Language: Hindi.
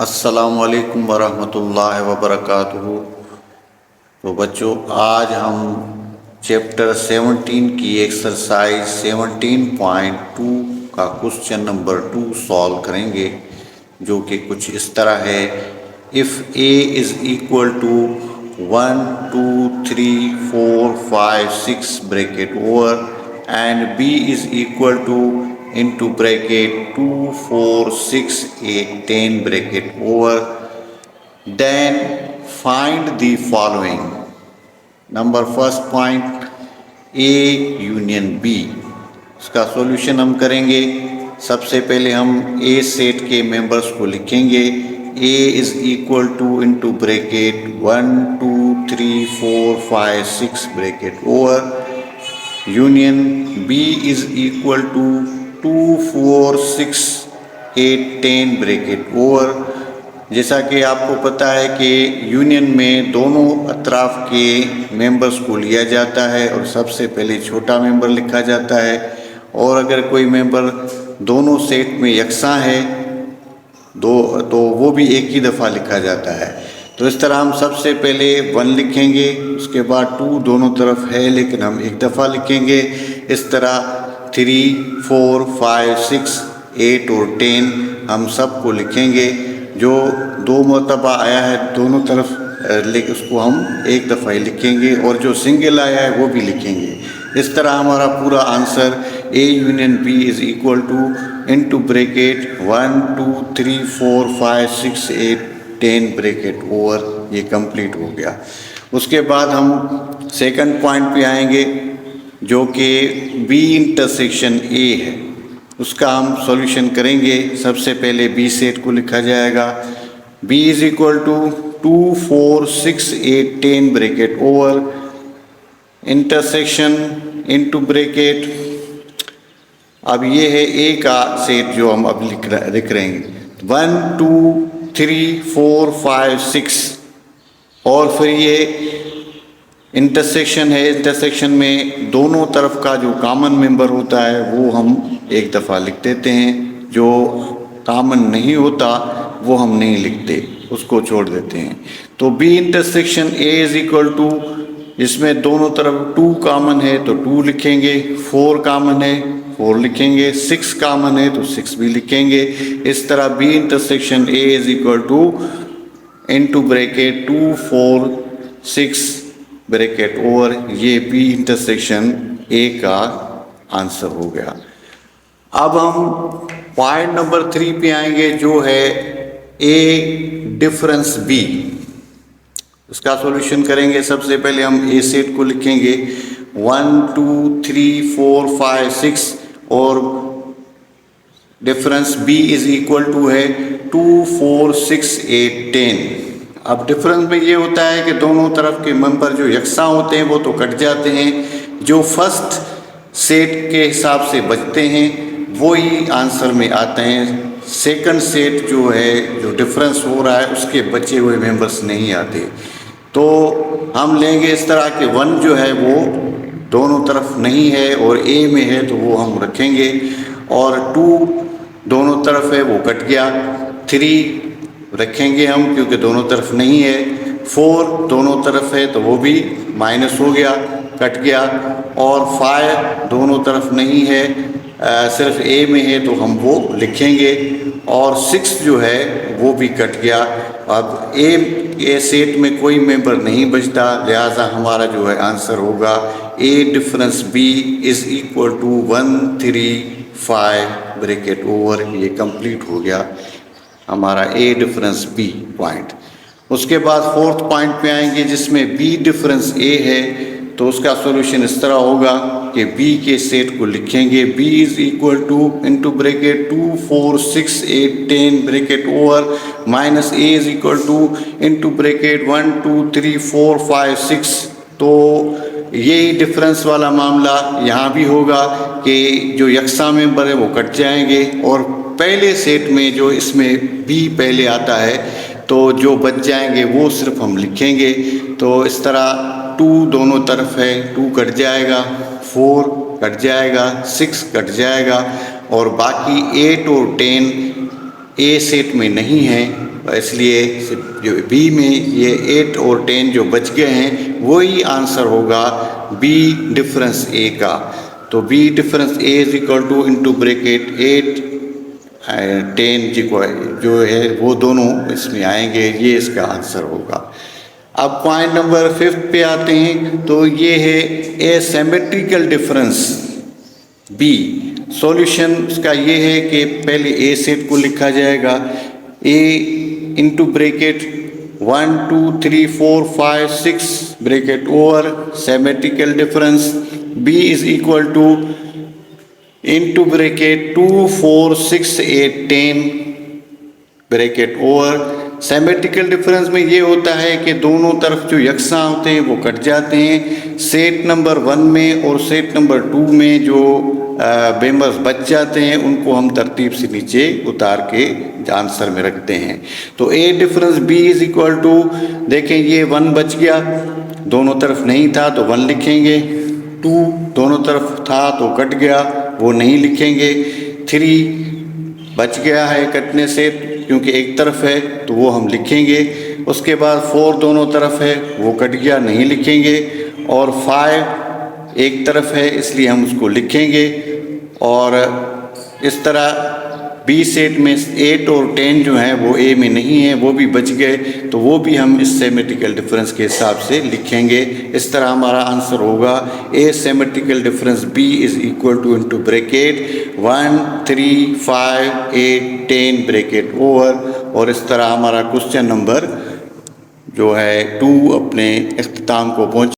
अस्सलामुअलैकुम वरहमतुल्लाहि वबरकातुहू। तो बच्चों, आज हम चैप्टर 17 की एक्सरसाइज 17.2 का क्वेश्चन नंबर 2 सॉल्व करेंगे, जो कि कुछ इस तरह है। If A is equal to 1 2 3 4 5 6 bracket over and B is equal to into bracket 2 4 6 8 10 bracket over, then find the following. Number first point, A union B। इसका सॉल्यूशन हम करेंगे। सबसे पहले हम A सेट के मेंबर्स को लिखेंगे। A is equal to into bracket 1 2 3 4 5 6 bracket over union B is equal to 2 4 6 8 10 bracket over. जैसा कि आपको पता है कि यूनियन में दोनों अतराफ के मेंबर्स को लिया जाता है और सबसे पहले छोटा मेंबर लिखा जाता है, और अगर कोई मेंबर दोनों सेट में यकसा है तो वो भी एक ही दफ़ा लिखा जाता है। तो इस तरह हम सबसे पहले 1 लिखेंगे, उसके बाद 2 दोनों तरफ है लेकिन हम एक दफ़ा लिखेंगे। इस तरह 3 4 5 6 8 और 10 हम सब को लिखेंगे। जो 2 मरतबा आया है दोनों तरफ उसको हम एक दफ़ा ही लिखेंगे, और जो सिंगल आया है वो भी लिखेंगे। इस तरह हमारा पूरा answer A union B is equal to into bracket 1 2 3 4 5 6 8 10 bracket over, ये कंप्लीट हो गया। उसके बाद हम सेकंड पॉइंट पे आएंगे, जो कि B इंटरसेक्शन A है। उसका हम सॉल्यूशन करेंगे। सबसे पहले B सेट को लिखा जाएगा। B is equal to 2 4 6 8 10 bracket over intersection into bracket. अब ये है A का सेट जो हम अब लिख रहे हैं, 1 2 3 4 5 6, और फिर ये इंटरसेक्शन है। इंटरसेक्शन में दोनों तरफ का जो कॉमन मेंबर होता है वो हम एक दफ़ा लिख देते हैं, जो कॉमन नहीं होता वो हम नहीं लिखते, उसको छोड़ देते हैं। तो B intersection A is equal to, इसमें दोनों तरफ 2 कॉमन है तो 2 लिखेंगे, 4 कॉमन है 4 लिखेंगे, 6 कॉमन है तो 6 भी लिखेंगे। इस तरह B intersection A is equal to into bracket 2 4 6 bracket over, ये B इंटरसेक्शन A का आंसर हो गया। अब हम पॉइंट नंबर 3 पे आएंगे, जो है A डिफरेंस B। इसका सॉल्यूशन करेंगे। सबसे पहले हम A सेट को लिखेंगे 1 2 3 4 5 6, और difference B is equal to है 2 4 6 8 10। अब डिफरेंस में ये होता है कि दोनों तरफ के मेंबर जो यकसा होते हैं वो तो कट जाते हैं, जो फर्स्ट सेट के हिसाब से बचते हैं वो ही आंसर में आते हैं। सेकंड सेट जो है, जो डिफरेंस हो रहा है, उसके बचे हुए मेंबर्स नहीं आते। तो हम लेंगे इस तरह के 1 जो है वो दोनों तरफ नहीं है और A में है तो वो हम रखेंगे, और 2 दोनों तरफ है वो कट गया। 3 रखेंगे हम क्योंकि दोनों तरफ नहीं है। 4 दोनों तरफ है तो वो भी माइनस हो गया, कट गया। और 5 दोनों तरफ नहीं है, सिर्फ A में है तो हम वो लिखेंगे, और 6 जो है वो भी कट गया। अब A सेट में कोई मेंबर नहीं बचता, लिहाजा हमारा जो है आंसर होगा A difference B is equal to 1 3 5 bracket over. ये कंप्लीट हो गया हमारा A डिफरेंस B पॉइंट। उसके बाद फोर्थ पॉइंट पे आएंगे, जिसमें B डिफरेंस A है। तो उसका सॉल्यूशन इस तरह होगा कि B के सेट को लिखेंगे। B is equal to into bracket 2 4 6 8 10 bracket over minus A is equal to into bracket 1 2 3 4 5 6। तो यही डिफरेंस वाला मामला यहाँ भी होगा कि जो यकसा मेंबर है वो कट जाएंगे, और पहले सेट में जो इसमें B पहले आता है तो जो बच जाएंगे वो सिर्फ हम लिखेंगे। तो इस तरह 2 दोनों तरफ है, 2 कट जाएगा, 4 कट जाएगा, 6 कट जाएगा, और बाकी 8 और 10 ए सेट में नहीं है, इसलिए जो बी में ये 8 और 10 जो बच गए हैं वही आंसर होगा बी डिफरेंस ए का। तो B difference A is equal to into bracket 8 10 जो है वो दोनों इसमें आएंगे, ये इसका आंसर होगा। अब पॉइंट नंबर 5 पे आते हैं, तो ये है A symmetrical difference B. Solution इसका ये है कि पहले ए सेट को लिखा जाएगा, A into bracket 1 2 3 4 5 6 bracket over symmetrical difference B is equal to into bracket 2 4 6 8 10 bracket over. Symmetrical difference में ये होता है कि दोनों तरफ जो यकसा होते हैं वो कट जाते हैं। सेट नंबर 1 में और सेट नंबर 2 में जो मेंबर्स बच जाते हैं उनको हम तरतीब से नीचे उतार के आंसर में रखते हैं। तो A difference B is equal to, देखें ये 1 बच गया, दोनों तरफ नहीं था तो 1 लिखेंगे, 2 दोनों तरफ था तो कट गया वो नहीं लिखेंगे, 3 बच गया है कटने से क्योंकि एक तरफ है तो वो हम लिखेंगे, उसके बाद 4 दोनों तरफ है वो कट गया नहीं लिखेंगे, और 5 एक तरफ है इसलिए हम उसको लिखेंगे। और इस तरह बी सेट में 8 और 10 जो हैं वो ए में नहीं है, वो भी बच गए, तो वो भी हम इस सिमेट्रिकल डिफरेंस के हिसाब से लिखेंगे। इस तरह हमारा आंसर होगा A symmetrical difference B is equal to into bracket 1 3 5 8 10 bracket over. और इस तरह हमारा क्वेश्चन नंबर जो है 2 अपने इख्तिताम को पहुँच